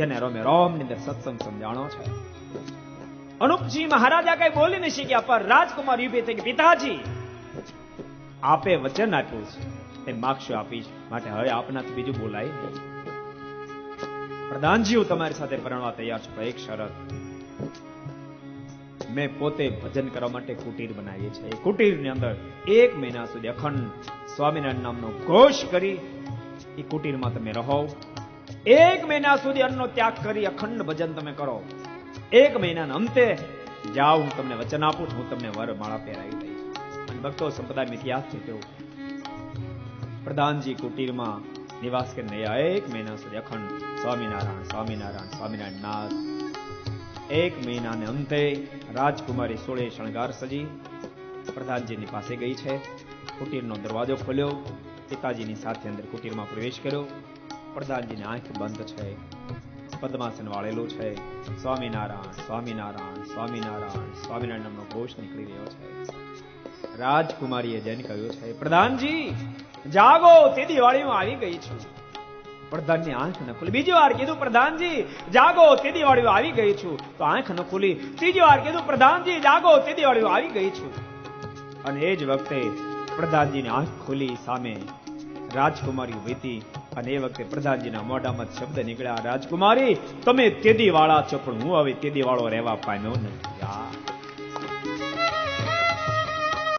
જેને રોમે રોમ ની અંદર સત્સંગ સમજાણો છે. અનુપજી મહારાજા કઈ બોલી નહીં શીખ્યા, પર રાજકુમાર ઉભી થઈ કે પિતાજી આપે વચન આપ્યું છે એ માગશો આપીશ, માટે હવે આપનાથી બીજું બોલાય નહીં. પ્રધાનજી હું તમારી સાથે પરણવા તૈયાર છું, એક શરત. મેં પોતે ભજન કરવા માટે કુટીર બનાવી છે. એ કુટીરની અંદર 1 મહિના સુધી અખંડ સ્વામિનારાયણ નામનો ઘોષ કરી એ કુટીરમાં તમે રહો. 1 મહિના સુધી અન્નનો ત્યાગ કરી અખંડ ભજન તમે કરો. 1 મહિનાના અંતે જાઓ, હું તમને વચન આપું છું, હું તમને વરમાળા પહેરાવી દઈશ. અને ભક્તો સંપ્રદાયનો ઇતિહાસ છે તેવો પ્રધાનજી કુટીરમાં નિવાસ કરીને 1 મહિના સુધી અખંડ સ્વામિનારાયણ સ્વામિનારાયણ સ્વામિનારાયણ નાથ. 1 મહિનાને અંતે રાજકુમારી 16 શણગાર સજી પ્રધાનજીની પાસે ગઈ છે. કુટીરનો દરવાજો ખોલ્યો, પિતાજીની સાથે અંદર કુટીરમાં પ્રવેશ કર્યો. પ્રધાનજીની આંખ બંધ છે, પદ્માસન વાળેલું છે. સ્વામિનારાયણ સ્વામિનારાયણ સ્વામિનારાયણ સ્વામિનારાયણ નામનો ઘોષ નીકળી રહ્યો છે. રાજકુમારીએ જઈને કહ્યું છે, પ્રધાનજી જાગો, તે દિવાળીમાં આવી ગઈ છું. પ્રધાનની આંખ ન ખુલી. બીજી વાર કીધું, પ્રધાનજી જાગો, તે દિવાળીમાં આવી ગઈ છું, તો આંખ ન ખુલી. ત્રીજી વાર કીધું, પ્રધાનજી જાગો, તે દિવાળીમાં આવી ગઈ છું. અને એ જ વખતે પ્રધાનજીની આંખ ખુલી, સામે રાજકુમારી વીતી. અને એ વખતે પ્રધાનજીના મોઢામાં શબ્દ નીકળ્યા, રાજકુમારી તમે તેદી વાળા છો, પણ હું હવે તેદી વાળો રહેવા પામ્યો નથી.